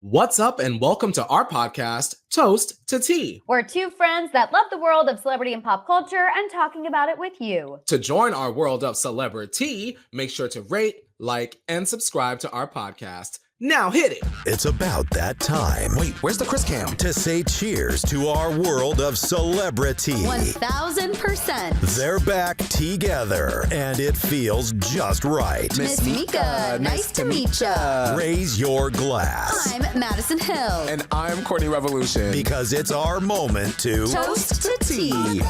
What's up, and welcome to our podcast, Toast to Tea. We're two friends that love the world of celebrity and pop culture and talking about it with you. To join our world of celebrity, make sure to rate, like, and subscribe to our podcast. Now hit it. It's about that time. Wait, where's the Chris Cam? To say cheers to our world of celebrity. 1000%. They're back together, and it feels just right. Miss Mika, nice to meet ya. Raise your glass. I'm Maddison Hill. And I'm Courtney Revolution. Because it's our moment to Toast to tea.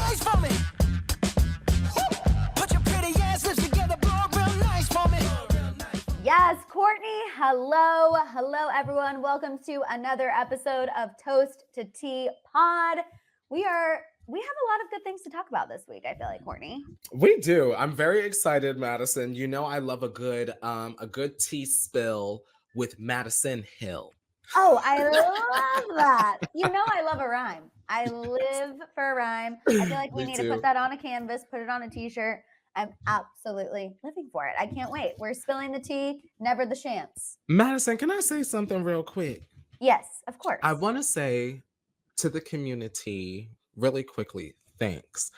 Yes, Courtney, hello. Hello, everyone. Welcome to another episode of Toast to Tea Pod. We have a lot of good things to talk about this week, I feel like, Courtney. We do. I'm very excited, Maddison. You know I love a good tea spill with Maddison Hill. Oh, I love that. You know I love a rhyme. I live for a rhyme. I feel like we need to put that on a canvas, put it on a t-shirt. I'm absolutely living for it. I can't wait. We're spilling the tea, never the chance. Maddison, can I say something real quick? Yes, of course. I want to say to the community really quickly, thanks.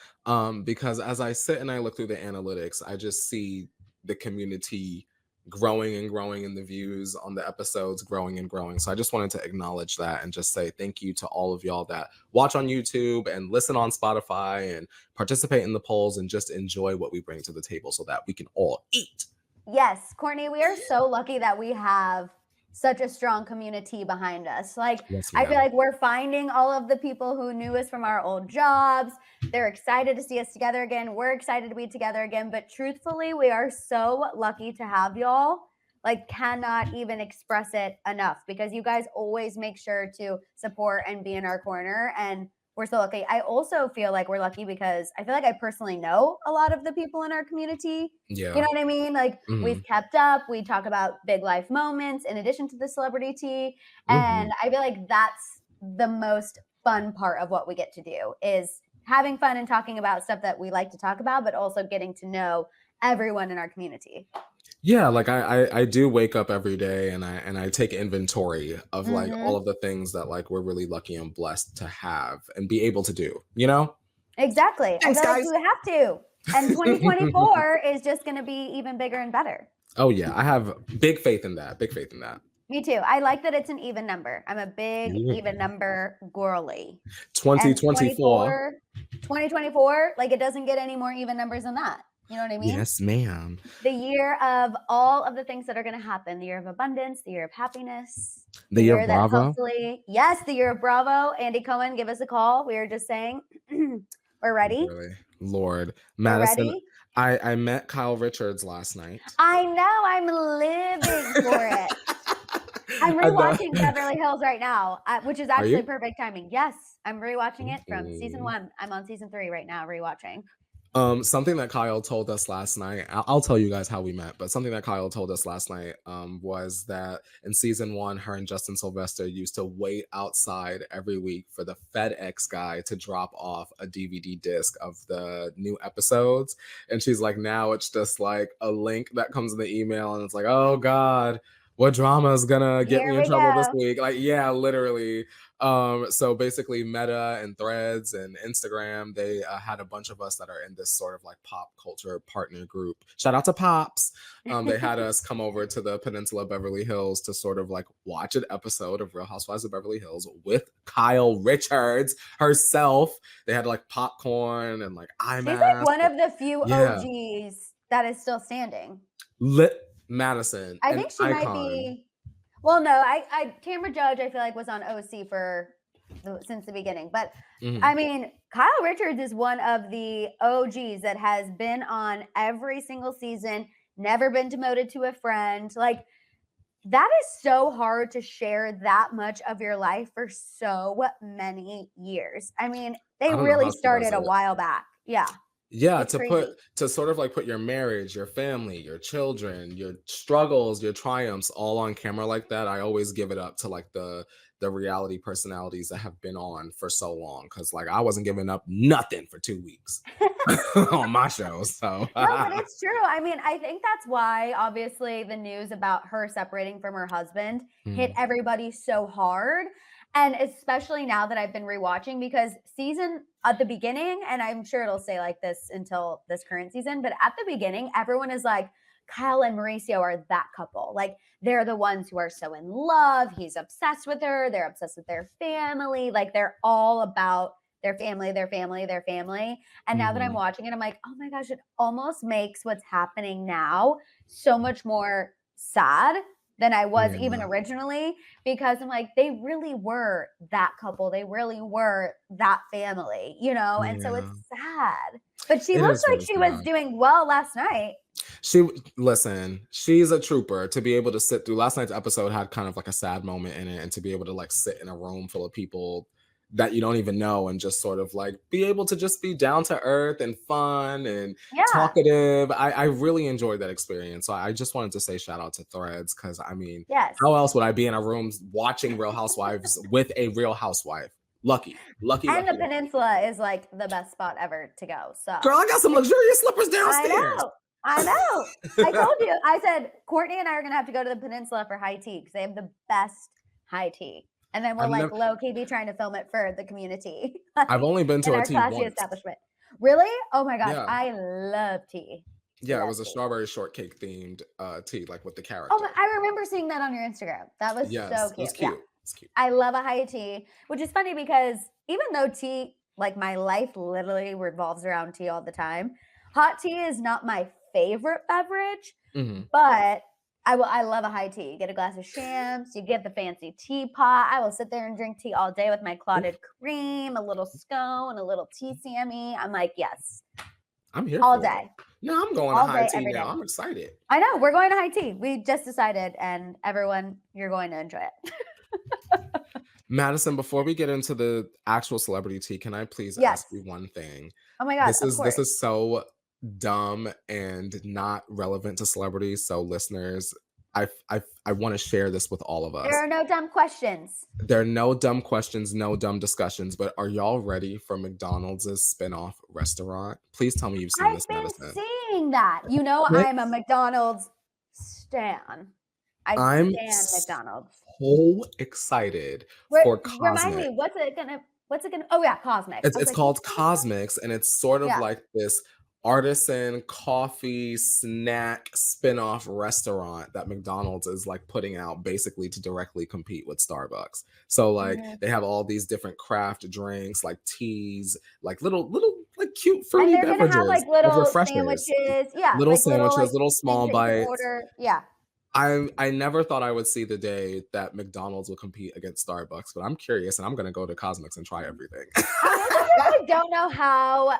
Because as I sit and I look through the analytics, I just see the community growing and growing, and the views on the episodes growing and growing. So I just wanted to acknowledge that and just say thank you to all of y'all that watch on YouTube and listen on Spotify and participate in the polls and just enjoy what we bring to the table so that we can all eat. Yes, Courtney, we are so lucky that we have such a strong community behind us. Yes, I feel like we're finding all of the people who knew us from our old jobs. They're excited to see us together again. We're excited to be together again. But truthfully, we are so lucky to have y'all. Cannot even express it enough because you guys always make sure to support and be in our corner. And we're so lucky. I also feel like we're lucky because I feel like I personally know a lot of the people in our community. Yeah. You know what I mean? We've kept up. We talk about big life moments in addition to the celebrity tea. And I feel like that's the most fun part of what we get to do is having fun and talking about stuff that we like to talk about, but also getting to know everyone in our community. Yeah, I do wake up every day and I take inventory of all of the things that we're really lucky and blessed to have and be able to do, you know? Exactly. Thanks, I feel guys. like we have to. And 2024 is just going to be even bigger and better. Oh yeah, I have big faith in that. Big faith in that. Me too. I like that it's an even number. I'm a big even number girly. 2024. 2024, it doesn't get any more even numbers than that. You know what I mean? Yes, ma'am. The year of all of the things that are going to happen. The year of abundance, the year of happiness. The year of Bravo. Yes, the year of Bravo. Andy Cohen, give us a call. We were just saying we're ready. Really? Lord. Maddison, I met Kyle Richards last night. I know. I'm living for it. I'm rewatching Beverly Hills right now, which is actually perfect timing. Yes, I'm rewatching it from season 1. I'm on season 3 right now, rewatching. Something that Kyle told us last night, I'll tell you guys how we met, but something that Kyle told us last night was that in season 1, her and Justin Sylvester used to wait outside every week for the FedEx guy to drop off a DVD disc of the new episodes. And she's like, now it's just a link that comes in the email and it's like, oh God, what drama is gonna get me in trouble this week? Yeah, literally. So basically Meta and Threads and Instagram, they had a bunch of us that are in this sort of pop culture partner group. Shout out to Pops. They had us come over to the Peninsula Beverly Hills to sort of watch an episode of Real Housewives of Beverly Hills with Kyle Richards herself. They had popcorn and IMAX. She's one of the few OGs that is still standing. Madison. I think she might be. Well, no, Tamra Judge, I feel was on OC since the beginning. But I mean, Kyle Richards is one of the OGs that has been on every single season, never been demoted to a friend. That is so hard to share that much of your life for so many years. I mean, they really started a while back. Yeah. Yeah, It's crazy. to sort of like put your marriage, your family, your children, your struggles, your triumphs all on camera like that. I always give it up to like the reality personalities that have been on for so long. Cause like I wasn't giving up nothing for 2 weeks on my show. So No, but it's true. I mean, I think that's why obviously the news about her separating from her husband hit Mm, everybody so hard. And especially now that I've been rewatching, because season at the beginning, and I'm sure it'll stay like this until this current season, but at the beginning, everyone is like, Kyle and Mauricio are that couple. Like they're the ones who are so in love. He's obsessed with her. They're obsessed with their family. Like they're all about their family, their family, their family. And now that I'm mhm. watching it, I'm like, oh my gosh, it almost makes what's happening now so much more sad than I was even Yeah, originally, because I'm like, they really were that couple. They really were that family, you know? And so it's yeah. sad. But she It looked is like really she was sad. doing well last night. Listen, she's a trooper to be able to sit through last night's episode had kind of like a sad moment in it, and to be able to like sit in a room full of people that you don't even know and just sort of like be able to just be down to earth and fun and Yeah. talkative. I really enjoyed that experience. So I just wanted to say shout out to Threads because I mean, Yes. how else would I be in a room watching Real Housewives with a real housewife? Lucky, lucky, And the lucky, lucky. peninsula is like the best spot ever to go. So Girl, I got some luxurious slippers I downstairs. know. I know. I told you. I said Courtney and I are gonna have to go to the peninsula for high tea because they have the best high tea. And then we'll I've like never low key be trying to film it for the community, I've like only been in to a our tea classy once. establishment. Really? Oh my gosh, Yeah. I love tea. Yeah, it Love was a tea. strawberry shortcake themed tea, like with the Oh character. my, I remember seeing that on your Instagram. That was so Yes, it cute. was Yeah. cute. It's cute. I love a high tea, which is funny because even though tea, like my life literally revolves around tea all the time, hot tea is not my favorite beverage, Hmm. but I love a high tea. You get a glass of shams, you get the fancy teapot. I will sit there and drink tea all day with my clotted cream, a little scone, a little tea sammy. I'm like, yes, I'm here all for it. day, No, I'm going to all high day, tea every now. day. I'm excited. I know we're going to high tea. We just decided, and everyone, you're going to enjoy it. Maddison, before we get into the actual celebrity tea, can I please Yes. ask you one thing? Oh my god, of This course. is so dumb and not relevant to celebrities. So listeners, I want to share this with all of There us. are no dumb questions. There are no dumb questions, no dumb discussions, but are y'all ready for McDonald's spinoff restaurant? Please tell me you've seen I've this, been Madison. seeing that. You know, I'm a McDonald's stan. I I'm stan McDonald's. so excited for Remind Cosmic. me, what's it gonna oh yeah, Cosmic. I was It's like, who's called Cosmic? Cosmics, and it's sort of Yeah. like this artisan coffee snack spin-off restaurant that McDonald's is like putting out basically to directly compete with Starbucks. So like Mhm. they have all these different craft drinks, like teas, like little like cute And fruity they're gonna have beverages, like like little refreshers, sandwiches. Yeah, little like little sandwiches, like little things small that you can bites. order. Yeah. I never thought I would see the day that McDonald's will compete against Starbucks, but I'm curious and I'm gonna go to Cosmics and try everything. I also just like don't know how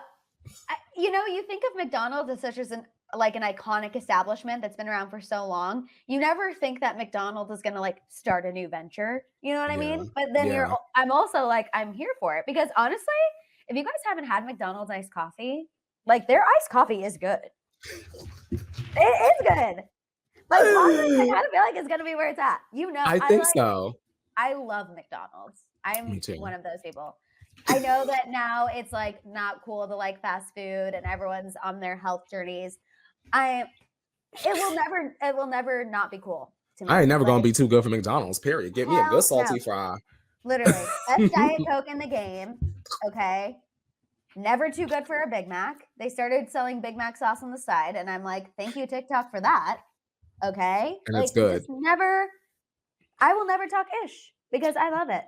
you know, you think of McDonald's as such as an like an iconic establishment that's been around for so long. You never think that McDonald's is going to like start a new venture. You know what I Yeah. mean? But then Yeah. I'm also like I'm here for it because honestly, if you guys haven't had McDonald's iced coffee, like their iced coffee is good. It is good. Like Cosmic, I kind of feel like it's going to be where it's at. You know, I think so. I love McDonald's. I'm Me too. one of those people. I know that now it's like not cool to like fast food and everyone's on their health journeys. I it will never not be cool to I me. ain't never Like gonna be too good for McDonald's, period. Get me a good hell no. salty fry. Literally. Best Diet Coke in the game. Okay. Never too good for a Big Mac. They started selling Big Mac sauce on the side, and I'm like, thank you, TikTok, for that. Okay. And Like it's good. just never I will never talk ish because I love it.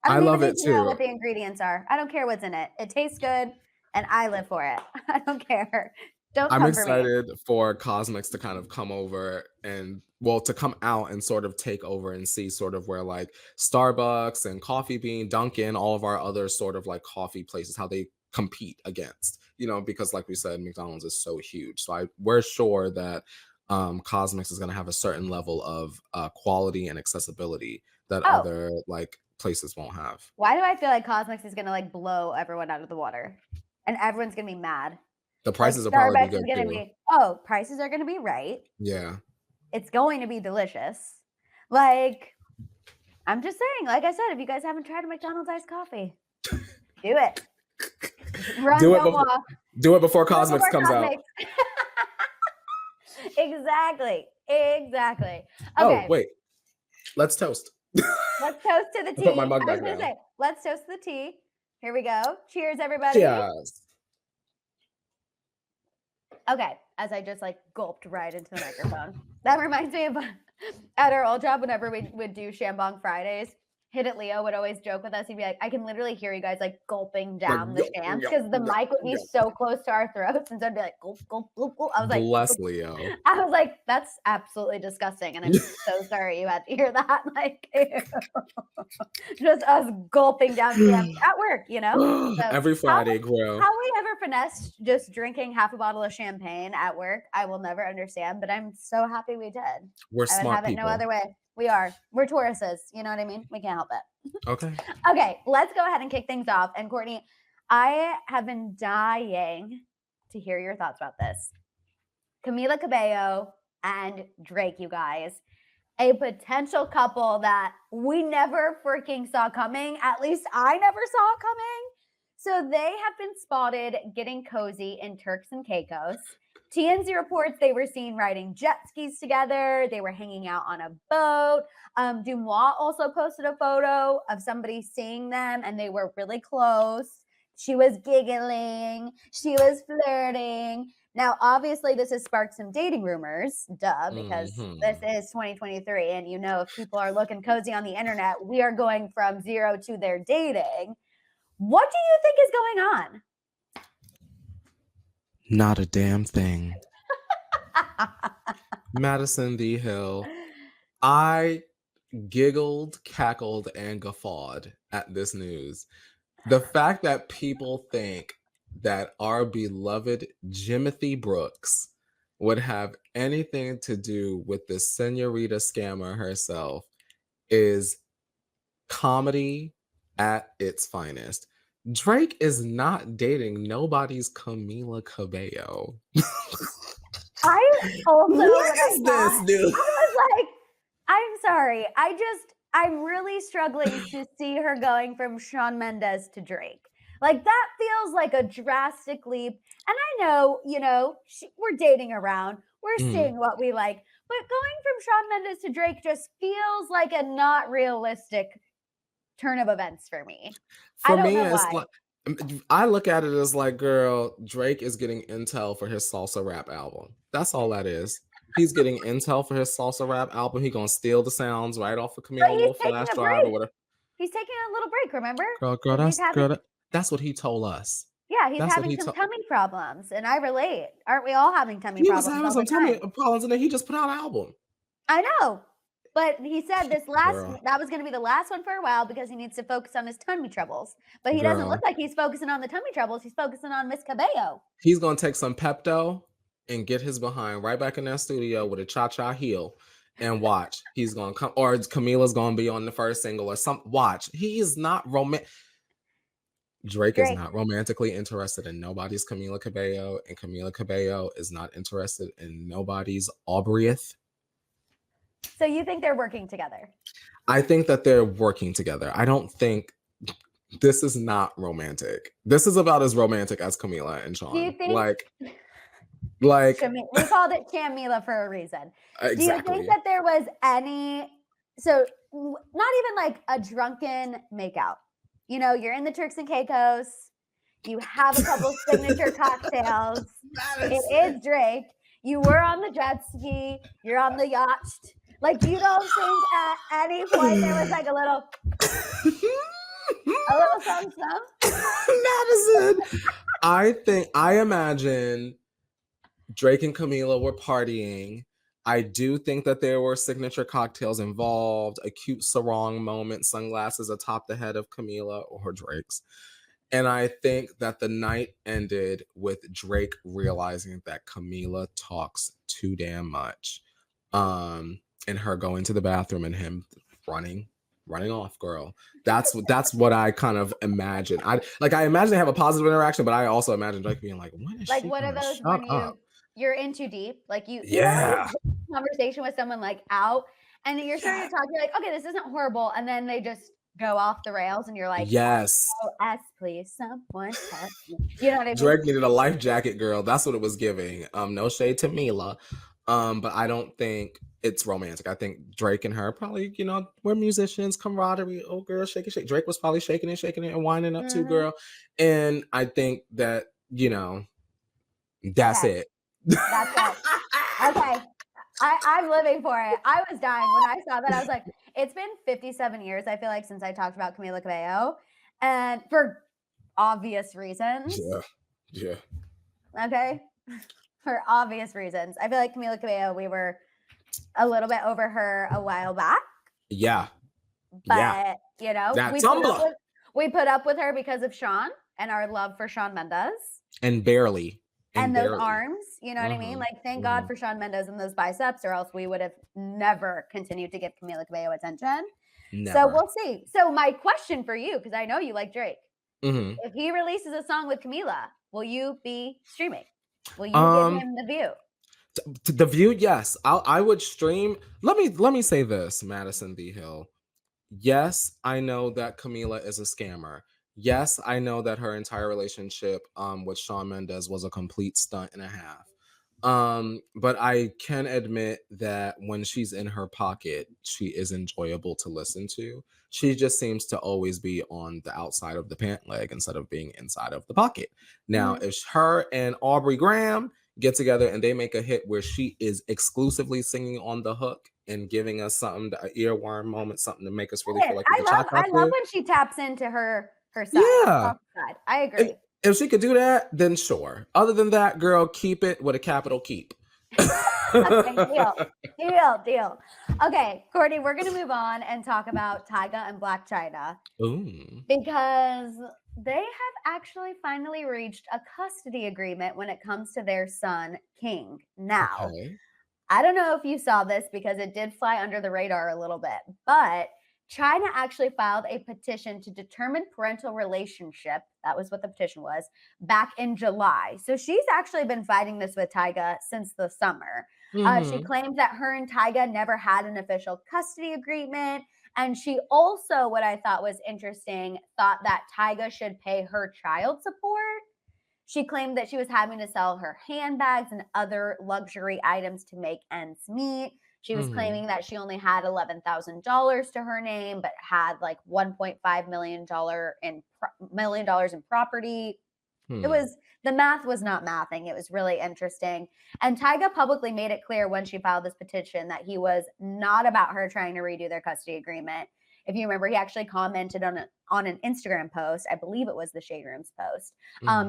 I I don't even love need it to know too. what the ingredients are. I don't care what's in it. It tastes good and I live for it. I don't care. Don't I'm come for me. excited for Cosmics to kind of come over and well to come out and sort of take over and see sort of where like Starbucks and Coffee Bean, Dunkin', all of our other sort of like coffee places, how they compete against, you know, because like we said, McDonald's is so huge. So we're sure that Cosmics is going to have a certain level of quality and accessibility that Oh, other like places won't have. why do I feel like Cosmix is gonna like blow everyone out of the water? And everyone's gonna be mad. The prices Like, will probably be Starbucks good is gonna too. be prices are gonna be right. Yeah. It's going to be delicious. Like, I'm just saying, like I said, if you guys haven't tried a McDonald's iced coffee, do it. Run, Do it don't before, walk. do it before Do it Cosmics before comes out. Cosmics. Exactly. Oh, Okay, wait. Let's toast. let's toast to the I tea. put my mug I was back gonna down. say, let's toast to the tea. Here we go. Cheers, everybody. Cheers. Okay, as I just like gulped right into the microphone. That reminds me of at our old job, whenever we would do Shambong Fridays, Hit It Leo would always joke with us. He'd be like, I can literally hear you guys like gulping down the shams because the mic would be so close to our throats. And so I'd be like, gulp, gulp, gulp, gulp. I was like, Bless Leo. I was like, that's absolutely disgusting. And I'm so sorry you had to hear that. Like, ew. Just us gulping down shams at work, you know? So Every Friday, girl. how we ever finessed just drinking half a bottle of champagne at work, I will never understand, but I'm so happy we did. We're I would smart have it people. no other way. We're Tauruses, you know what I mean? We can't help it. Okay. Okay, let's go ahead and kick things off. And Courtney, I have been dying to hear your thoughts about this. Camila Cabello and Drake, you guys. A potential couple that we never freaking saw coming. At least I never saw coming. So they have been spotted getting cozy in Turks and Caicos. TMZ reports they were seen riding jet skis together. They were hanging out on a boat. Dumois also posted a photo of somebody seeing them, and they were really close. She was giggling. She was flirting. Now, obviously, this has sparked some dating rumors, because this is 2023. And you know, if people are looking cozy on the internet, we are going from zero to their dating. What do you think is going on? Not a damn thing. Maddison the Hill. I giggled, cackled, and guffawed at this news. The fact that people think that our beloved Jimothy Brooks would have anything to do with the senorita scammer herself is comedy at its finest. Drake is not dating nobody's Camila Cabello. I also, What is this, dude? I was like, I'm sorry. I'm really struggling to see her going from Shawn Mendes to Drake. Like, that feels like a drastic leap. And I know, you know, we're dating around. We're seeing what we like. But going from Shawn Mendes to Drake just feels like a not realistic turn of events for me. For I don't me, know it's why. like, I look at it as like, girl, Drake is getting intel for his salsa rap album. That's all that is. He's getting intel for his salsa rap album. He gonna steal the sounds right off of But Camila he's little taking flash a drive or break. whatever. He's taking a little break, remember? Girl, that's what he told us. Yeah, he's That's what having he some told. tummy problems, and I relate. Aren't we all having tummy He was problems having all some the time? tummy problems, and then he just put out an album. I know, but he said that Girl. was going to be the last one for a while because he needs to focus on his tummy troubles. But he doesn't Girl. look like he's focusing on the tummy troubles. He's focusing on Miss Cabello. He's gonna take some Pepto and get his behind right back in that studio with a cha-cha heel and watch. He's gonna come, or Camila's gonna be on the first single or something. Watch. He is not romantic. Drake is not romantically interested in nobody's Camila Cabello, and Camila Cabello is not interested in nobody's Aubreyeth. So you think they're working together? I think that they're working together. I don't think this is not romantic. This is about as romantic as Camila and Sean. Do you think like we called it Camila for a reason? Exactly. Do you think that there was any? So not even like a drunken makeout. You know, you're in the Turks and Caicos. You have a couple signature cocktails. It is Drake. You were on the jet ski. You're on the yacht. Like, you don't think at any point there was like a little something? Madison. I imagine Drake and Camila were partying. I do think that there were signature cocktails involved, a cute sarong moment, sunglasses atop the head of Camila or Drake's. And I think that the night ended with Drake realizing that Camila talks too damn much. And her going to the bathroom and him running running off, girl. That's what I kind of imagine. I imagine they have a positive interaction, but I also imagine Drake being like, when is Like she one of gonna those shut when up? you're in too deep. Like you Yeah. have a conversation with someone like out, and then you're starting to talk. You're like, okay, this isn't horrible, and then they just go off the rails, and you're like, Yes. SOS, please, someone help me. You know what I mean? Drake needed a life jacket, girl. That's what it was giving. No shade to Mila. But I don't think it's romantic. I think Drake and her probably, we're musicians, camaraderie. Oh, girl, shake it, shake. Drake was probably shaking it and winding up too, girl. And I think that, that's it. That's it. Okay. I'm living for it. I was dying when I saw that. I was like, it's been 57 years, I feel like, since I talked about Camila Cabello. And for obvious reasons. Yeah. Okay. For obvious reasons. I feel like Camila Cabello, we were a little bit over her a while back. Yeah. But, we put up with her because of Shawn and our love for Shawn Mendes. And barely. And those arms, you know what I mean? Like, thank God for Shawn Mendes and those biceps, or else we would have never continued to give Camila Cabello attention. Never. So we'll see. So my question for you, because I know you like Drake, if he releases a song with Camila, will you be streaming? Will you give him the view? The view, yes. I would stream. Let me say this, Maddison the Hill. Yes, I know that Camila is a scammer. Yes, I know that her entire relationship with Shawn Mendes was a complete stunt and a half. But I can admit that when she's in her pocket, she is enjoyable to listen to. She just seems to always be on the outside of the pant leg instead of being inside of the pocket. Now, if her and Aubrey Graham get together and they make a hit where she is exclusively singing on the hook and giving us something, an earworm moment, something to make us really feel like I love when she taps into her side. Yeah. Side. I agree. If she could do that, then sure. Other than that, girl, keep it with a capital keep. Okay, deal. Okay, Courtney, we're going to move on and talk about Tyga and Black Chyna. Because they have actually finally reached a custody agreement when it comes to their son, King. Now, I don't know if you saw this because it did fly under the radar a little bit, but Chyna actually filed a petition to determine parental relationship. That was what the petition was, back in July. So she's actually been fighting this with Tyga since the summer. She claimed that her and Tyga never had an official custody agreement. And she also, what I thought was interesting, thought that Tyga should pay her child support. She claimed that she was having to sell her handbags and other luxury items to make ends meet. She was claiming that she only had $11,000 to her name, but had like $1.5 million in property. The math was not mathing. It was really interesting. And Tyga publicly made it clear when she filed this petition that he was not about her trying to redo their custody agreement. If you remember, he actually commented on an Instagram post, I believe it was the Shade Room's post,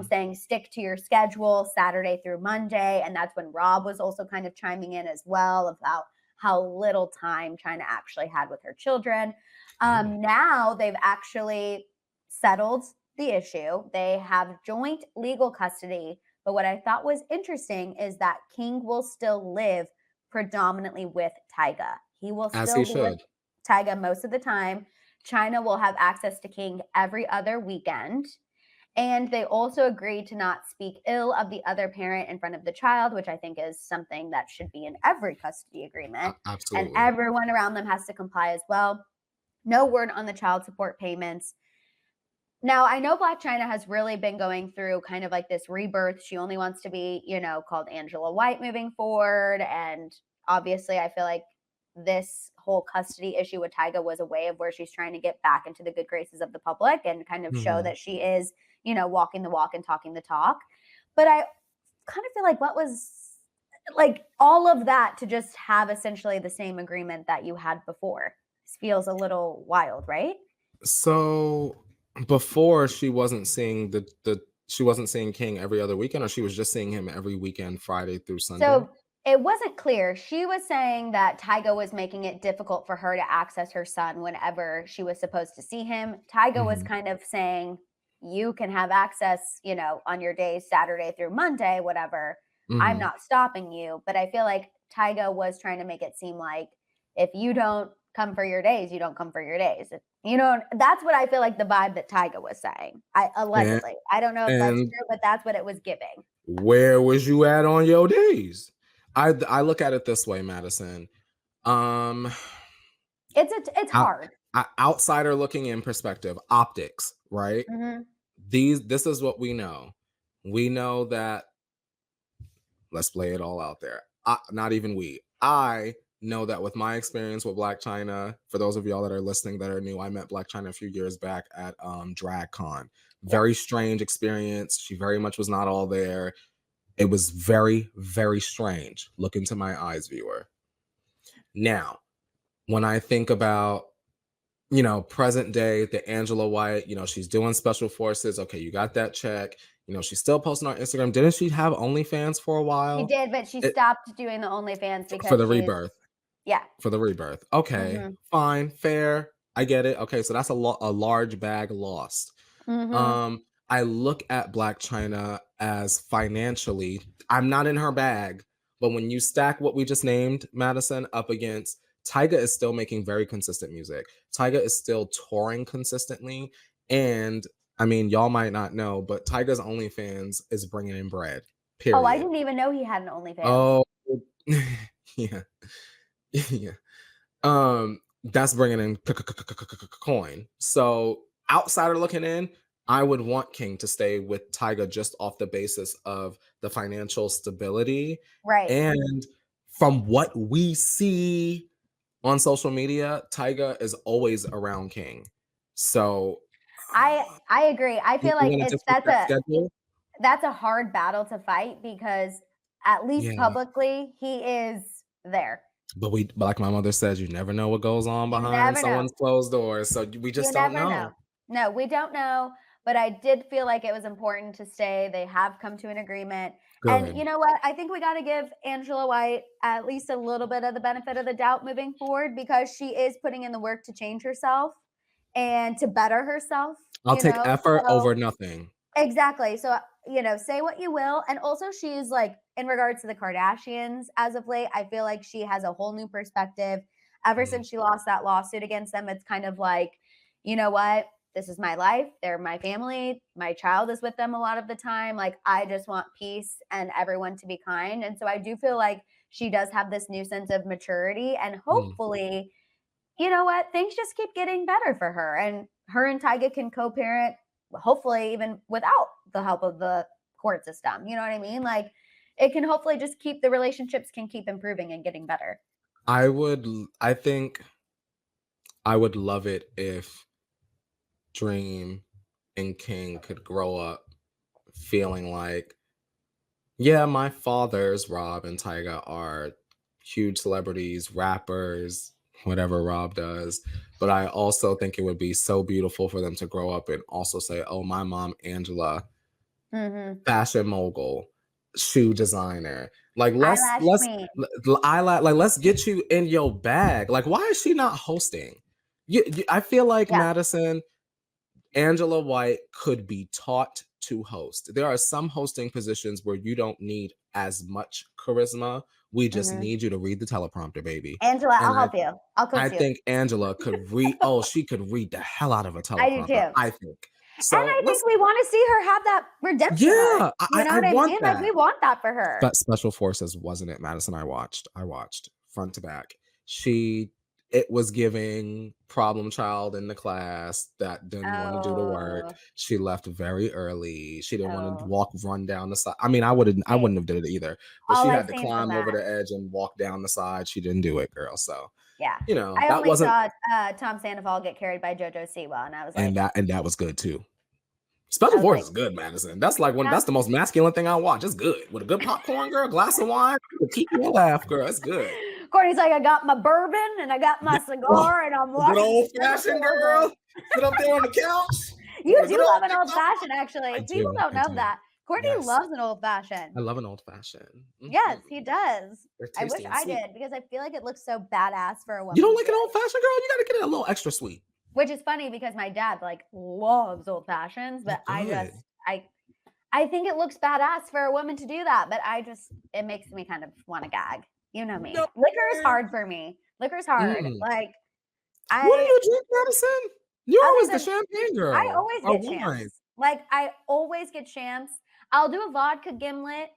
saying stick to your schedule Saturday through Monday. And that's when Rob was also kind of chiming in as well about how little time Chyna actually had with her children. Now they've actually settled the issue. They have joint legal custody. But what I thought was interesting is that King will still live predominantly with Tyga. He will still be with Tyga most of the time. Chyna will have access to King every other weekend. And they also agreed to not speak ill of the other parent in front of the child, which I think is something that should be in every custody agreement. Absolutely. And everyone around them has to comply as well. No word on the child support payments. Now, I know Black Chyna has really been going through kind of like this rebirth. She only wants to be, called Angela White moving forward. And obviously, I feel like this whole custody issue with Tyga was a way of where she's trying to get back into the good graces of the public and kind of show that she is, walking the walk and talking the talk. But I kind of feel like what was like all of that to just have essentially the same agreement that you had before. This feels a little wild, right? So before she wasn't seeing she wasn't seeing King every other weekend, or she was just seeing him every weekend, Friday through Sunday? So it wasn't clear. She was saying that Tyga was making it difficult for her to access her son whenever she was supposed to see him. Tyga was kind of saying, you can have access, on your days, Saturday through Monday, whatever. I'm not stopping you. But I feel like Tyga was trying to make it seem like if you don't come for your days, you don't come for your days. You know, that's what I feel like the vibe that Tyga was saying. Allegedly. I don't know if that's and true, but that's what it was giving. where was you at on your days? I look at it this way, Maddison. It's hard. Outsider looking in perspective, optics, right? Mm-hmm. This is what we know. We know that, let's lay it all out there. Not even we. I know that with my experience with Black Chyna, for those of y'all that are listening that are new, I met Black Chyna a few years back at DragCon. Very strange experience. She very much was not all there. It was very, very strange. Look into my eyes, viewer. Now, when I think about, you know, present day, the Angela White, you know, she's doing special forces. Okay, you got that check. You know, she's still posting on Instagram. Didn't she have OnlyFans for a while? She did, but she stopped doing the OnlyFans because for the rebirth. Yeah. For the rebirth. Okay, fine, fair. I get it. Okay, so that's a large bag lost. I look at Black Chyna as financially, I'm not in her bag, but when you stack what we just named, Maddison, up against Tyga is still making very consistent music. Tyga is still touring consistently. And I mean, y'all might not know, but Tyga's OnlyFans is bringing in bread. Period. Oh, I didn't even know he had an OnlyFans. Oh, yeah. Yeah. That's bringing in coin. So outsider looking in, I would want King to stay with Tyga just off the basis of the financial stability. Right. And from what we see on social media, Tyga is always around King. So I agree. I feel like that's a hard battle to fight because at least publicly he is there. But like my mother says, you never know what goes on behind someone's closed doors. So we just don't know. No, we don't know. But I did feel like it was important to stay. They have come to an agreement. Good. And you know what? I think we got to give Angela White at least a little bit of the benefit of the doubt moving forward because she is putting in the work to change herself and to better herself. I'll take effort over nothing. Exactly. So, you know, say what you will. And also she's like, in regards to the Kardashians as of late, I feel like she has a whole new perspective. Ever since she lost that lawsuit against them, it's kind of like, you know what? This is my life. They're my family. My child is with them a lot of the time. Like, I just want peace and everyone to be kind. And so I do feel like she does have this new sense of maturity. And hopefully, you know what? Things just keep getting better for her. And her and Tyga can co-parent, hopefully even without the help of the court system. You know what I mean? Like, it can hopefully just keep the relationships can keep improving and getting better. I think I would love it if Dream and King could grow up feeling like, yeah, my fathers, Rob and Tyga, are huge celebrities, rappers, whatever Rob does. But I also think it would be so beautiful for them to grow up and also say, oh, my mom, Angela, fashion mogul, shoe designer. Like, let's get you in your bag. Like, why is she not hosting? I feel like Maddison, Angela White could be taught to host. There are some hosting positions where you don't need as much charisma. We just need you to read the teleprompter, baby. Angela, I'll help you. I'll coach you. I think Angela could read. she could read the hell out of a teleprompter. I do too. I think. So and I think we want to see her have that redemption. Yeah, I want that. Like, we want that for her. But Special Forces, wasn't it, Maddison? I watched front to back. It was giving problem child in the class that didn't want to do the work. She left very early. She didn't want to run down the side. I mean, I wouldn't have did it either. But she had to climb over the edge and walk down the side. She didn't do it, girl. So yeah, you know, I only saw Tom Sandoval get carried by JoJo Siwa, and I was like, and that was good too. Special Forces is good, Maddison. That's like that's the most masculine thing I watch. It's good with a good popcorn, girl, glass of wine, keep you laugh, girl. It's good. Courtney's like, I got my bourbon and I got my cigar and I'm watching. Good old fashioned, girl. Sit up there on the couch. You do love an old fashioned, actually. People don't know that. Courtney loves an old fashioned. I love an old fashioned. Yes, he does. I wish I did because I feel like it looks so badass for a woman. You don't like an old fashioned, girl? You got to get it a little extra sweet. Which is funny because my dad like loves old fashions, but I think it looks badass for a woman to do that, but it makes me kind of want to gag. You know me. Liquor is hard for me. Liquor's hard. Like, What do you drink, Madison? You're Other always the than- champagne girl. I always Or get wine. champs. Like I always get champs. I'll do a vodka gimlet.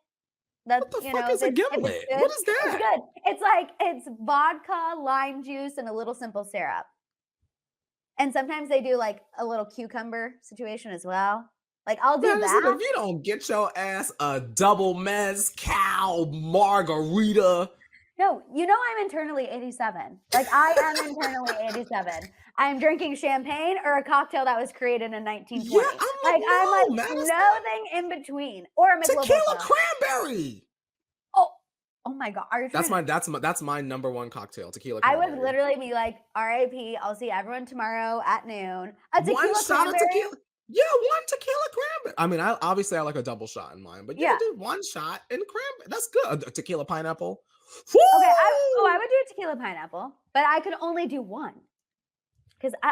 That's What the fuck is a gimlet? What is that? It's good. It's like it's vodka, lime juice, and a little simple syrup. And sometimes they do like a little cucumber situation as well. Like I'll do Madison, that. if you don't get your ass a double mezcal margarita. No, you know I'm internally 87. Like I am internally 87. I'm drinking champagne or a cocktail that was created in 1920. Yeah, I'm like Madison. nothing in between. Or a Michelob Tequila Ultra. cranberry. Oh my god! Are you That's my number one cocktail, tequila I cranberry. would literally be like, "R.I.P. I'll see everyone tomorrow at noon." A tequila one shot cranberry? of tequila. Yeah, one tequila cranberry. I mean, I like a double shot in mine, but yeah, dude, one shot in cranberry. That's good. A tequila pineapple. Woo! Okay, I would do a tequila pineapple, but I could only do one.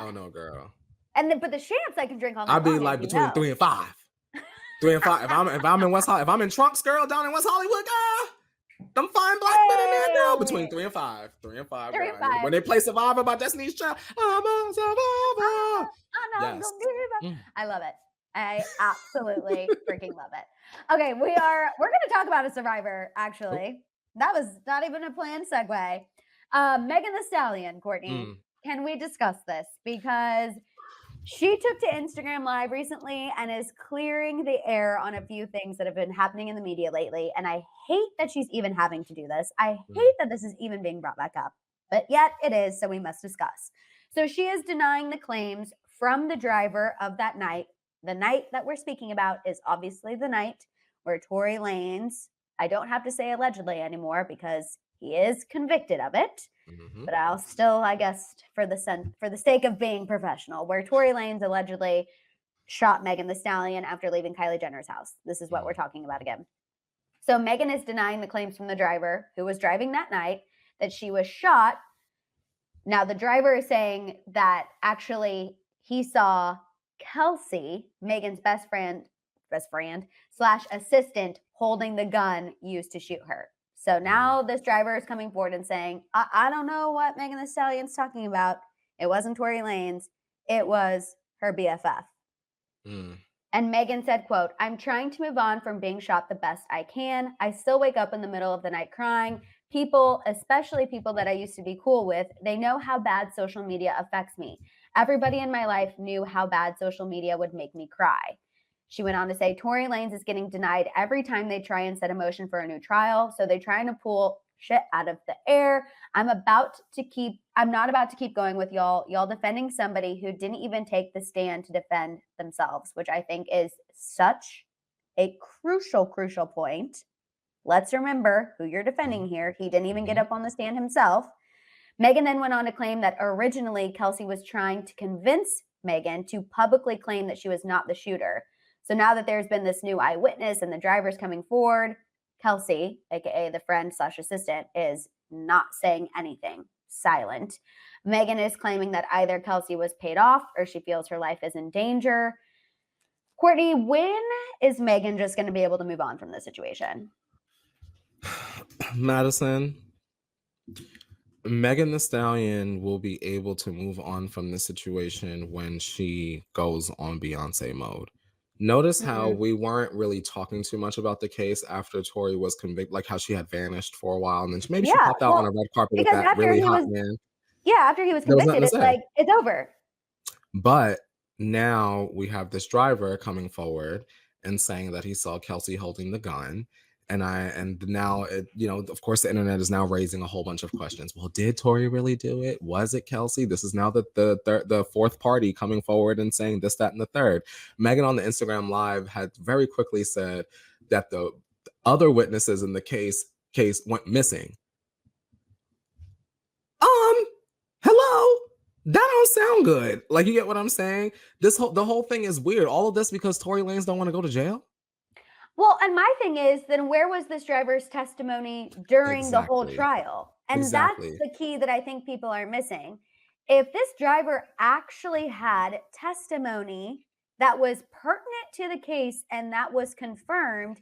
Oh no, girl. But the champs I can drink all night. I'd be like between 3 and 5. 3 and 5. If I'm in West Hollywood, if I'm in Trunks, girl, down in West Hollywood, girl. Them fine black men in there, girl. Between 3 and 5. 3 and 5. 3 and girl. 5. When they play Survivor by Destiny's Child, I'm a survivor. Yes. I love it. I absolutely freaking love it. Okay, we're gonna talk about a survivor, actually. That was not even a planned segue. Megan Thee Stallion, Courtney. Can we discuss this? Because she took to Instagram Live recently and is clearing the air on a few things that have been happening in the media lately. And I hate that she's even having to do this. I hate that this is even being brought back up, but yet it is, so we must discuss. So she is denying the claims from the driver of that night. The night that we're speaking about is obviously the night where Tory Lanez, I don't have to say allegedly anymore because he is convicted of it. But I'll still, I guess, for the sake of being professional, where Tory Lanez allegedly shot Megan Thee Stallion after leaving Kylie Jenner's house. This is what we're talking about again. So Megan is denying the claims from the driver who was driving that night that she was shot. Now the driver is saying that actually he saw Kelsey, Megan's best friend / assistant, holding the gun used to shoot her. So now this driver is coming forward and saying, I don't know what Megan Thee Stallion's talking about. It wasn't Tory Lanez. It was her BFF. And Megan said, quote, "I'm trying to move on from being shot the best I can. I still wake up in the middle of the night crying. People, especially people that I used to be cool with, they know how bad social media affects me. Everybody in my life knew how bad social media would make me cry." She went on to say, Tory Lanez is getting denied every time they try and set a motion for a new trial. So they're trying to pull shit out of the air. I'm not about to keep going with y'all defending somebody who didn't even take the stand to defend themselves, which I think is such a crucial point. Let's remember who you're defending here. He didn't even get up on the stand himself. Megan then went on to claim that originally Kelsey was trying to convince Megan to publicly claim that she was not the shooter. So now that there's been this new eyewitness and the driver's coming forward, Kelsey, aka the friend / assistant, is not saying anything, silent. Megan is claiming that either Kelsey was paid off or she feels her life is in danger. Courtney, when is Megan just going to be able to move on from this situation? Maddison, Megan Thee Stallion will be able to move on from this situation when she goes on Beyonce mode. Notice how we weren't really talking too much about the case after Tory was convicted, like how she had vanished for a while, and then she popped out on a red carpet with that really hot man. Yeah, after he was convicted, it's like, it's over. But now we have this driver coming forward and saying that he saw Kelsey holding the gun. And now, of course, the internet is now raising a whole bunch of questions. Well, did Tory really do it? Was it Kelsey? This is now the fourth party coming forward and saying this, that, and the third. Megan on the Instagram Live had very quickly said that the other witnesses in the case went missing. Hello? That don't sound good. Like, you get what I'm saying? The whole thing is weird. All of this because Tory Lanez don't want to go to jail? Well, and my thing is, then where was this driver's testimony during the whole trial? And that's the key that I think people are missing. If this driver actually had testimony that was pertinent to the case and that was confirmed,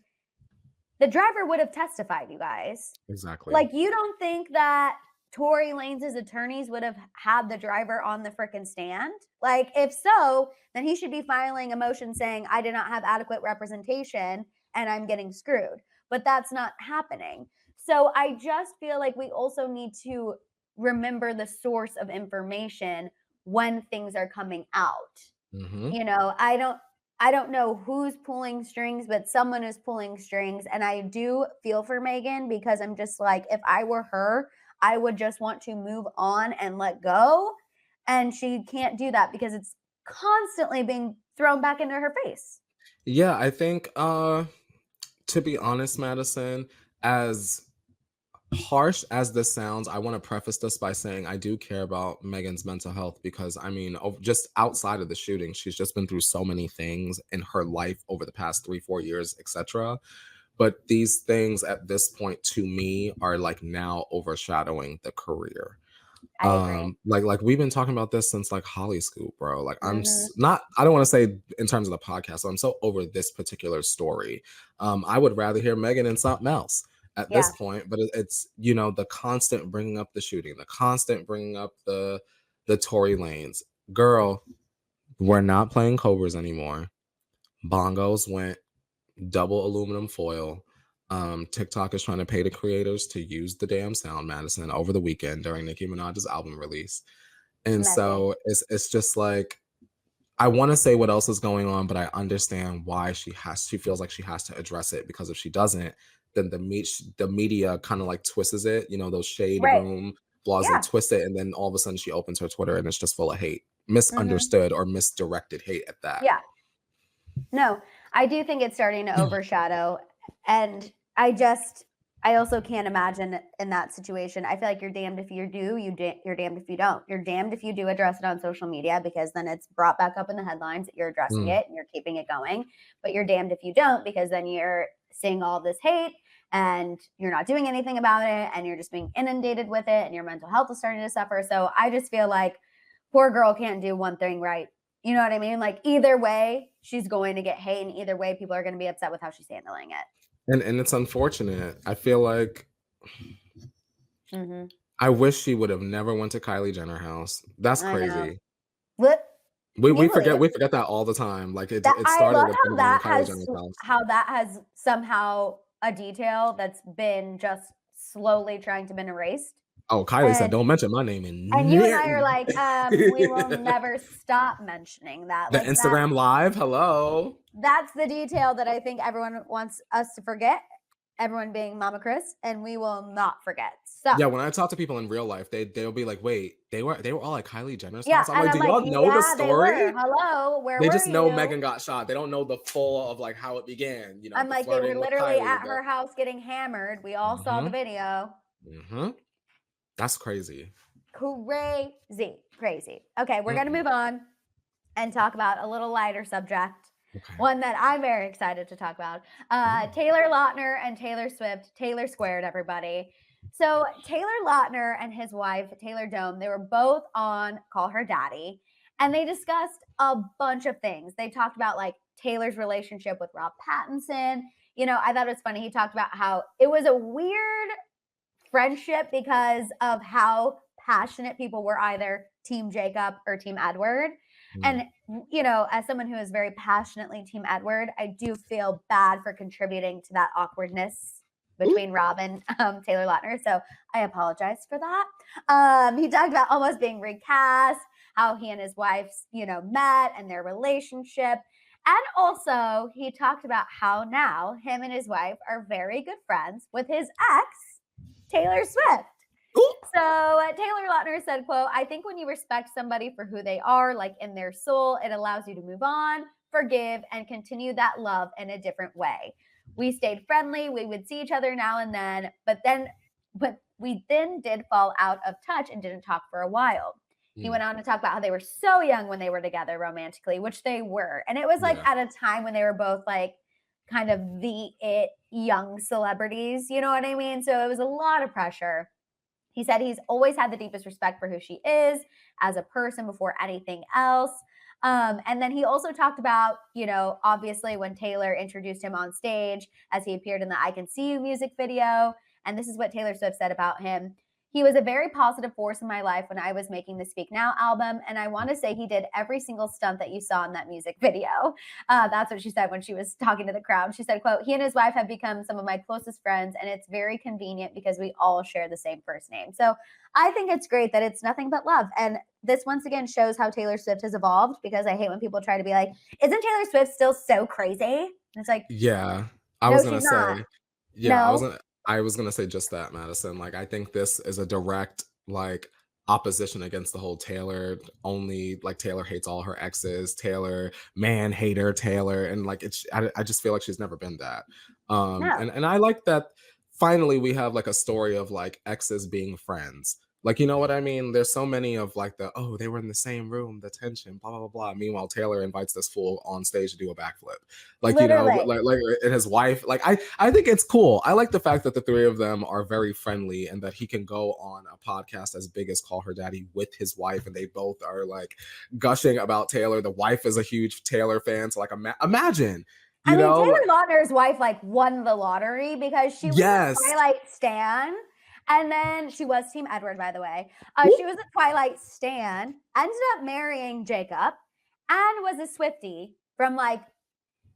the driver would have testified, you guys. Exactly. Like, you don't think that Tory Lanez's attorneys would have had the driver on the frickin' stand? Like, if so, then he should be filing a motion saying, I did not have adequate representation and I'm getting screwed. But that's not happening. So I just feel like we also need to remember the source of information when things are coming out. You know, I don't know who's pulling strings, but someone is pulling strings. And I do feel for Megan, because I'm just like, if I were her, I would just want to move on and let go. And she can't do that because it's constantly being thrown back into her face. Yeah, I think to be honest, Maddison, as harsh as this sounds, I want to preface this by saying I do care about Megan's mental health, because I mean, just outside of the shooting, she's just been through so many things in her life over the past 3-4 years, etc. But these things at this point to me are like now overshadowing the career. I agree. Like we've been talking about this since like Holly Scoop, bro. Like Mhm. not, I don't want to say in terms of the podcast, I'm so over this particular story. I would rather hear Megan and something else at Yeah. this point, but it's, you know, the constant bringing up the shooting, the constant bringing up the Tory Lanez. Girl, we're not playing Cobras anymore. Bongos went double aluminum foil. TikTok is trying to pay the creators to use the damn sound, Maddison, over the weekend during Nicki Minaj's album release. And Messy. so it's just like, I want to say what else is going on, but I understand why she feels like she has to address it, because if she doesn't, then the media kind of like twists it, you know, those shade Right. room blogs, Yeah. they twist it, and then all of a sudden she opens her Twitter and it's just full of hate, Mhm. misunderstood or misdirected hate at that. Yeah. No, I do think it's starting to overshadow. And I also can't imagine in that situation. I feel like you're damned if you do, you're damned if you don't. You're damned if you do address it on social media, because then it's brought back up in the headlines that you're addressing it and you're keeping it going. But you're damned if you don't, because then you're seeing all this hate and you're not doing anything about it, and you're just being inundated with it, and your mental health is starting to suffer. So I just feel like poor girl can't do one thing right. You know what I mean? Like, either way, she's going to get hate, and either way, people are going to be upset with how she's handling it. And it's unfortunate. I feel like Mm-hmm. I wish she would have never went to Kylie Jenner house. That's I know. crazy. What? We forget that all the time. Like it I started love with how them going to that Kylie Jenner's house. has somehow a detail that's been just slowly trying to been erased. Oh, Kylie said, And "Don't mention my name in." and you and I are like, we will never stop mentioning that. The Like, Instagram live. Hello. that's the detail that I think everyone wants us to forget. Everyone being Mama Chris, and we will not forget. So Yeah, when I talk to people in real life, they'll be like, "Wait, they were all at Kylie Jenner's yeah, house." I'm and like, I'm "Do like, y'all know the yeah, they were. story?" Hello, where They were just know you? Megan got shot. They don't know the full of like how it began. You know, I'm the like, they were flirting with literally Kylie, at her house getting hammered. We all saw the video. That's crazy. Crazy. Okay, we're gonna move on and talk about a little lighter subject. Okay. One that I'm very excited to talk about. Taylor Lautner and Taylor Swift. Taylor squared, everybody. So Taylor Lautner and his wife, Taylor Dome, they were both on Call Her Daddy, and they discussed a bunch of things. They talked about like Taylor's relationship with Rob Pattinson. You know, I thought it was funny. He talked about how it was a weird friendship because of how passionate people were, either Team Jacob or Team Edward. And, you know, as someone who is very passionately Team Edward, I do feel bad for contributing to that awkwardness between Rob and Taylor Lautner. So I apologize for that. He talked about almost being recast, how he and his wife, you know, met and their relationship. And also he talked about how now him and his wife are very good friends with his ex, Taylor Swift. So Taylor Lautner said, quote, "I think when you respect somebody for who they are, like in their soul, it allows you to move on, forgive, and continue that love in a different way. We stayed friendly. We would see each other now and then, but we then did fall out of touch and didn't talk for a while." He went on to talk about how they were so young when they were together romantically, which they were. And it was like at a time when they were both like kind of the it young celebrities, you know what I mean? So it was a lot of pressure. He said he's always had the deepest respect for who she is as a person before anything else. And then he also talked about, you know, obviously when Taylor introduced him on stage as he appeared in the I Can See You music video. And this is what Taylor Swift said about him. He was a very positive force in my life when I was making the Speak Now album, and I want to say he did every single stunt that you saw in that music video. That's what she said when she was talking to the crowd. She said, quote, he and his wife have become some of my closest friends, and it's very convenient because we all share the same first name. So I think it's great that it's nothing but love. And this once again shows how Taylor Swift has evolved, because I hate when people try to be like, isn't Taylor Swift still so crazy? And it's like, Yeah, I no, was gonna she's not. say. Yeah, No, I was gonna say just that, Madison. Like, I think this is a direct like opposition against the whole Taylor only. Like, Taylor hates all her exes. Taylor man hater. Taylor, and like it's. I just feel like she's never been that. no. And I like that. Finally, we have like a story of like exes being friends. Like, you know what I mean? There's so many of like oh, they were in the same room, the tension, blah blah blah. Meanwhile, Taylor invites this fool on stage to do a backflip. Like, you know, Literally. like and his wife. Like, I think it's cool. I like the fact that the three of them are very friendly, and that he can go on a podcast as big as Call Her Daddy with his wife, and they both are like gushing about Taylor. The wife is a huge Taylor fan, so like imagine. I mean, Know, Taylor like, Lautner's wife like won the lottery because she was yes. a Twilight stan, and then she was Team Edward, by the way. She was a Twilight stan, ended up marrying Jacob, and was a Swiftie from like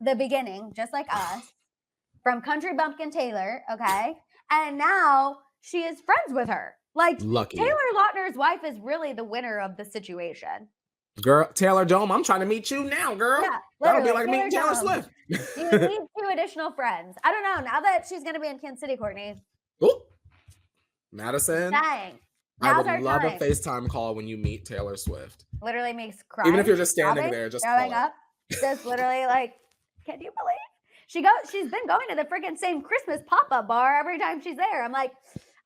the beginning, just like us, from Country Bumpkin Taylor, okay? And now she is friends with her. Like, Lucky. Taylor Lautner's wife is really the winner of the situation. Girl, Taylor Dome, I'm trying to meet you now, girl. Yeah, That'll be literally, like meeting Taylor Dome. Swift. You need 2 additional friends. I don't know. Now that she's going to be in Kansas City, Courtney. Ooh. Madison, Dang. I Now's would our love time. a FaceTime call when you meet Taylor Swift. Literally makes cry. Even if you're just standing sobbing, there, just throwing call it. up. Just literally like, can you believe? She's been going to the freaking same Christmas pop-up bar every time she's there. I'm like,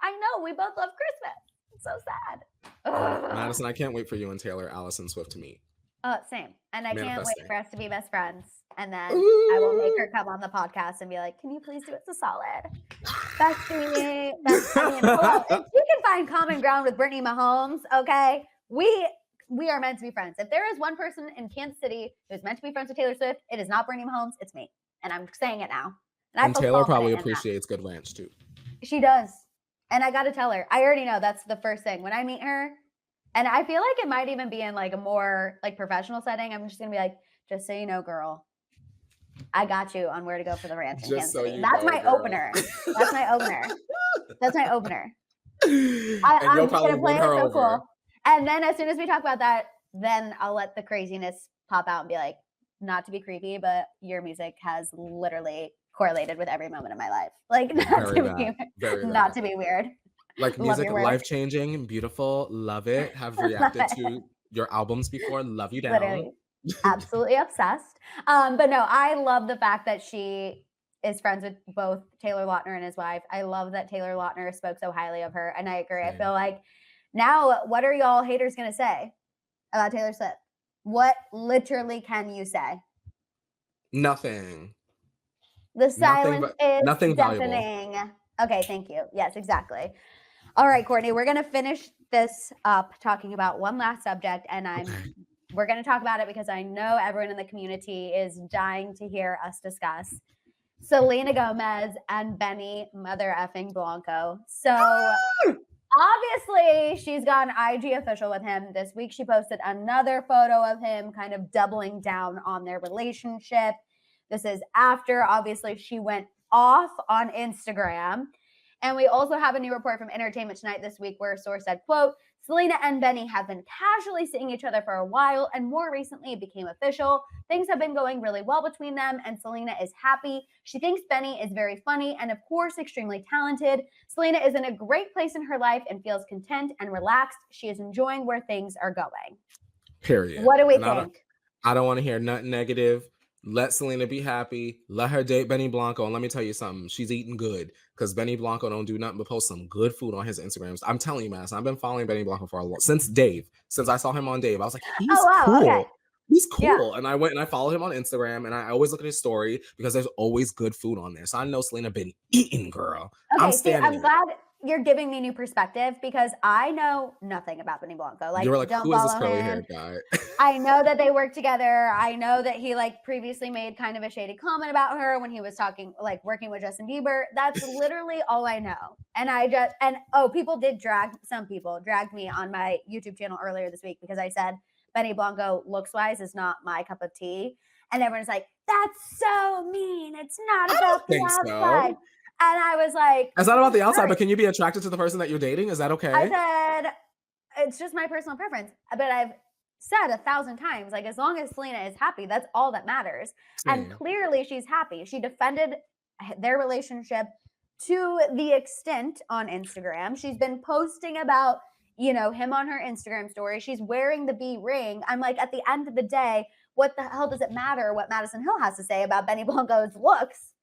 I know, we both love Christmas. It's so sad. Ugh. Madison, I can't wait for you and Taylor Allison Swift to meet. Same. And I can't wait Manifesting. for us to be best friends. And then I will make her Ooh. come on the podcast and be like, can you please do It's a Solid? Bestie. I mean, hello. If you can find common ground with Brittany Mahomes, okay, we are meant to be friends. If there is one person in Kansas City who's meant to be friends with Taylor Swift, it is not Brittany Mahomes, it's me. And I'm saying it now. And Taylor probably confident in that. appreciates good ranch too. She does. And I got to tell her, I already know that's the first thing. When I meet her, and I feel like it might even be in like a more like professional setting, I'm just going to be like, just so you know, girl, I got you on where to go for the ranch in Kansas City. That's my opener. That's my opener. That's my opener. I'm just going to play it so cool. And then as soon as we talk about that, then I'll let the craziness pop out and be like, not to be creepy, but your music has literally correlated with every moment of my life. Like, not to be weird. Like, music, life-changing, beautiful, love it. Have reacted to your albums before, love you down. Literally. Absolutely obsessed. But no, I love the fact that she is friends with both Taylor Lautner and his wife. I love that Taylor Lautner spoke so highly of her. And I agree. I feel like now, what are y'all haters going to say about Taylor Swift? What literally can you say? Nothing. The silence is nothing deafening. Valuable. Okay, thank you. Yes, exactly. All right, Courtney, we're going to finish this up talking about one last subject, and we're going to talk about it because I know everyone in the community is dying to hear us discuss Selena Gomez and Benny mother effing Blanco. So obviously she's gone IG official with him. This week she posted another photo of him kind of doubling down on their relationship. This is after obviously she went off on Instagram. And we also have a new report from Entertainment Tonight this week where a source said, quote, Selena and Benny have been casually seeing each other for a while, and more recently it became official. Things have been going really well between them, and Selena is happy. She thinks Benny is very funny and, of course, extremely talented. Selena is in a great place in her life and feels content and relaxed. She is enjoying where things are going. Period. What do we think? I don't want to hear nothing negative. Let Selena be happy. Let her date Benny Blanco. And let me tell you something. She's eating good because Benny Blanco don't do nothing but post some good food on his Instagrams. I'm telling you, man. I've been following Benny Blanco for a long since I saw him on Dave. I was like, he's cool. Okay. He's cool. Yeah. And I went and I followed him on Instagram, and I always look at his story because there's always good food on there. So I know Selena been eating, girl. Okay, I'm glad you're giving me new perspective because I know nothing about Benny Blanco. Like, You were like, don't who is this follow curly him. haired guy? I know that they work together. I know that he like previously made kind of a shady comment about her when he was talking, like working with Justin Bieber. That's literally all I know. And some people dragged me on my YouTube channel earlier this week because I said Benny Blanco looks wise is not my cup of tea. And everyone's like, that's so mean. It's not about the outside. So. And I was like, It's not about the outside, right. but can you be attracted to the person that you're dating? Is that okay? I said, it's just my personal preference. But I've said 1,000 times, like, as long as Selena is happy, that's all that matters. Same. And clearly she's happy. She defended their relationship to the extent on Instagram. She's been posting about, you know, him on her Instagram story. She's wearing the B ring. I'm like, at the end of the day, what the hell does it matter what Maddison Hill has to say about Benny Blanco's looks?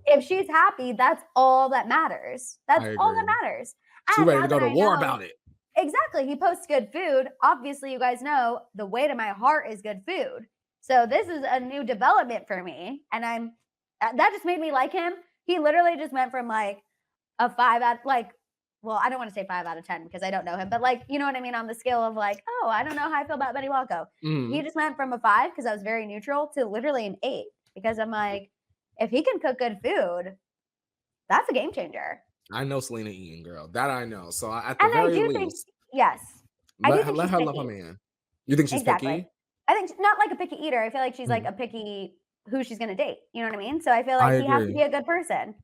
If she's happy, that's all that matters. That's all that matters. She's ready to go to war about it. Exactly. He posts good food. Obviously, you guys know the way to my heart is good food. So this is a new development for me. And that just made me like him. He literally just went from like a 5 out, like, well, I don't want to say 5 out of 10 because I don't know him, but like, you know what I mean? On the scale of like, oh, I don't know how I feel about Benny Blanco. He just went from a 5 because I was very neutral to literally an 8 because I'm like, if he can cook good food, that's a game changer. I know Selena eating, girl. That I know. So at the very least, yes. Let her love a man. You think she's picky? I think not like a picky eater. I feel like she's like a picky who she's going to date. You know what I mean? So I feel like he has to be a good person.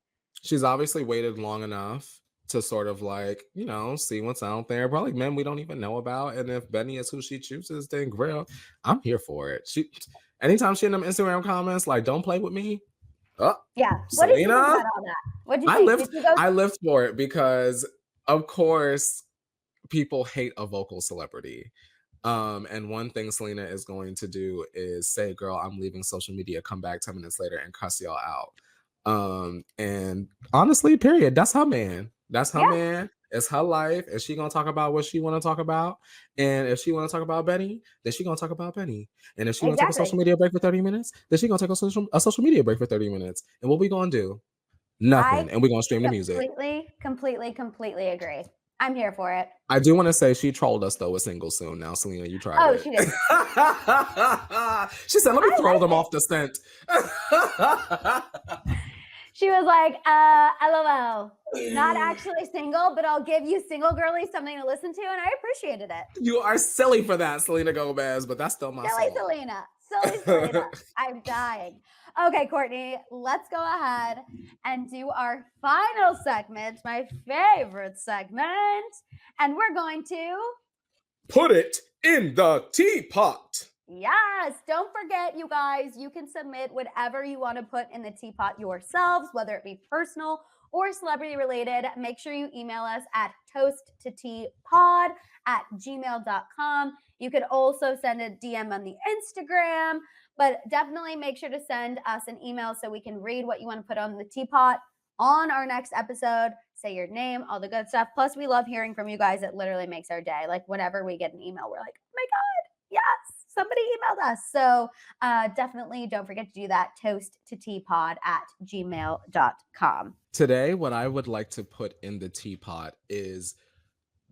She's obviously waited long enough to sort of like, you know, see what's out there. Probably men we don't even know about. And if Benny is who she chooses, then girl, I'm here for it. Anytime she in them Instagram comments, like, don't play with me. Oh, yeah. Selena, what did you think about all that? What did you think? I lived for it because, of course, people hate a vocal celebrity. And one thing Selena is going to do is say, girl, I'm leaving social media, come back 10 minutes later and cuss y'all out. And honestly, period. That's her man. That's her man. It's her life. And she gonna talk about what she wanna talk about. And if she wanna talk about Benny, then she gonna talk about Benny. And if she wanna take a social media break for 30 minutes, then she gonna take a social media break for 30 minutes. And what we gonna do? Nothing. And we're gonna stream the music. Completely agree. I'm here for it. I do want to say she trolled us though with Single Soon. Now, Selena, you tried it. She did. She said, let me throw them off the scent. She was like, LOL, not actually single, but I'll give you single girlies something to listen to. And I appreciated it. You are silly for that, Selena Gomez, but that's still my Silly song. Silly Selena. I'm dying. Okay, Courtney, let's go ahead and do our final segment, my favorite segment. And we're going to put it in the teapot. Yes, don't forget, you guys, you can submit whatever you want to put in the teapot yourselves, whether it be personal or celebrity related. Make sure you email us at toasttoteapod@gmail.com. You could also send a DM on the Instagram, but definitely make sure to send us an email so we can read what you want to put on the teapot on our next episode. Say your name, all the good stuff. Plus, we love hearing from you guys. It literally makes our day. Like, whenever we get an email, we're like, oh my God, yes. Somebody emailed us. So definitely don't forget to do that. toasttoteapod@gmail.com. Today, what I would like to put in the teapot is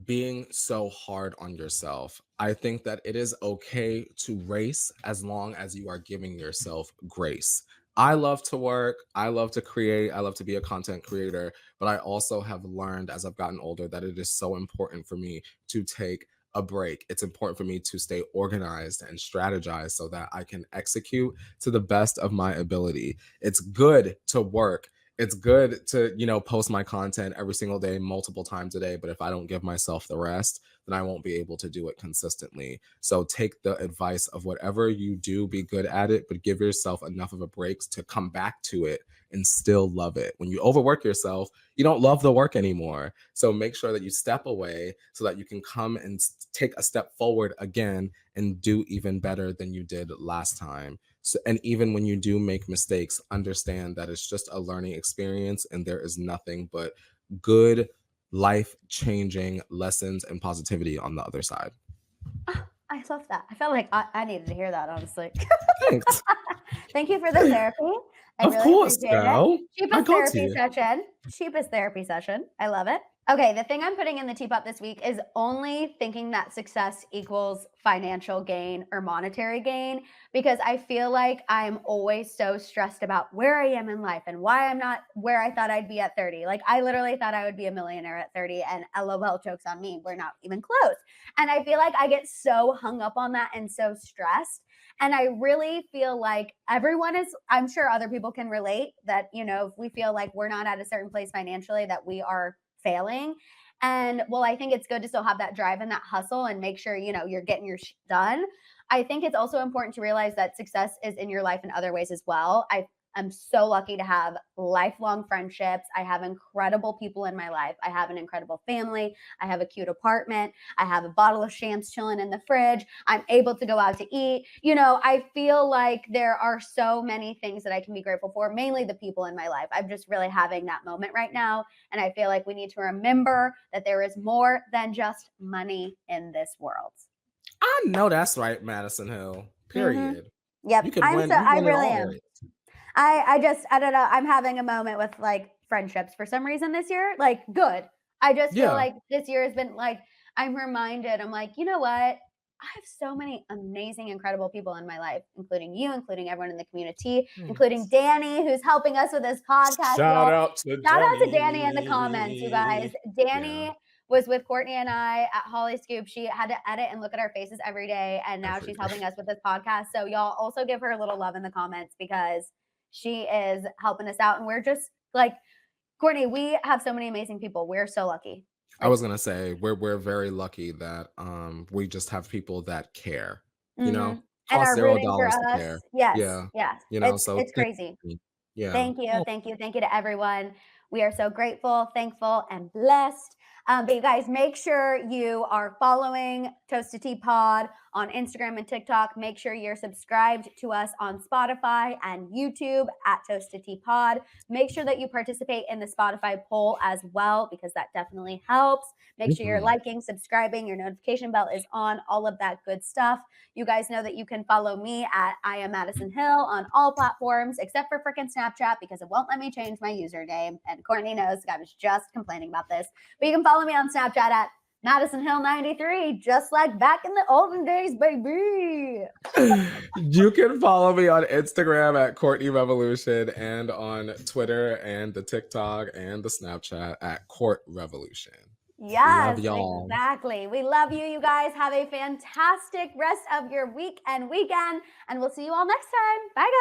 being so hard on yourself. I think that it is okay to race as long as you are giving yourself grace. I love to work. I love to create. I love to be a content creator. But I also have learned as I've gotten older that it is so important for me to take a break. It's important for me to stay organized and strategize so that I can execute to the best of my ability. It's good to work. It's good to, you know, post my content every single day, multiple times a day. But if I don't give myself the rest, then I won't be able to do it consistently. So take the advice of whatever you do, be good at it, but give yourself enough of a break to come back to it and still love it. When you overwork yourself, you don't love the work anymore. So make sure that you step away so that you can come and take a step forward again and do even better than you did last time. So, and even when you do make mistakes, understand that it's just a learning experience and there is nothing but good, life-changing lessons and positivity on the other side. I love that. I felt like I needed to hear that, honestly. Thanks. Thank you for the therapy. I of really course, appreciate girl. it. Cheapest therapy session. I love it. Okay, the thing I'm putting in the teapot this week is only thinking that success equals financial gain or monetary gain, because I feel like I'm always so stressed about where I am in life and why I'm not where I thought I'd be at 30. Like, I literally thought I would be a millionaire at 30, and LOL, jokes on me, we're not even close. And I feel like I get so hung up on that and so stressed. And I really feel like everyone is, I'm sure other people can relate that, if we feel like we're not at a certain place financially, that we are failing. And well, I think it's good to still have that drive and that hustle and make sure, you're getting your done. I think it's also important to realize that success is in your life in other ways as well. I'm so lucky to have lifelong friendships. I have incredible people in my life. I have an incredible family. I have a cute apartment. I have a bottle of Shams chilling in the fridge. I'm able to go out to eat. I feel like there are so many things that I can be grateful for, mainly the people in my life. I'm just really having that moment right now. And I feel like we need to remember that there is more than just money in this world. I know that's right, Maddison Hill. Period. Yep. You could win. I You win it really all. am. I don't know. I'm having a moment with like friendships for some reason this year. Like, good. I just feel like this year has been like, I'm reminded, I'm like, you know what? I have so many amazing, incredible people in my life, including you, including everyone in the community, including Danny, who's helping us with this podcast. Shout out to Danny in the comments, you guys. Danny was with Courtney and I at Holly Scoop. She had to edit and look at our faces every day, and now she's helping us with this podcast. So y'all also give her a little love in the comments, because she is helping us out. And we're just like, Courtney, we have so many amazing people. We're so lucky. I was gonna say we're very lucky that we just have people that care. And Cost are rooting for $0 to us. care. Yes. So It's crazy. Yeah. Thank you to everyone. We are so grateful, thankful, and blessed. But you guys, make sure you are following Toast to Tea Pod on Instagram and TikTok. Make sure you're subscribed to us on Spotify and YouTube at Toast to Tea Pod. Make sure that you participate in the Spotify poll as well, because that definitely helps. Make sure you're liking, subscribing, your notification bell is on, all of that good stuff. You guys know that you can follow me at I am Maddison Hill on all platforms except for freaking Snapchat, because it won't let me change my username. And Courtney knows, I was just complaining about this. But you can follow me on Snapchat at Maddison Hill 93, just like back in the olden days, baby. You can follow me on Instagram at Courtney Revolution, and on Twitter and the TikTok and the Snapchat at Court Revolution. Yes, love y'all. Exactly. We love you. You guys have a fantastic rest of your week and weekend, and we'll see you all next time. Bye,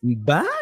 guys. Bye.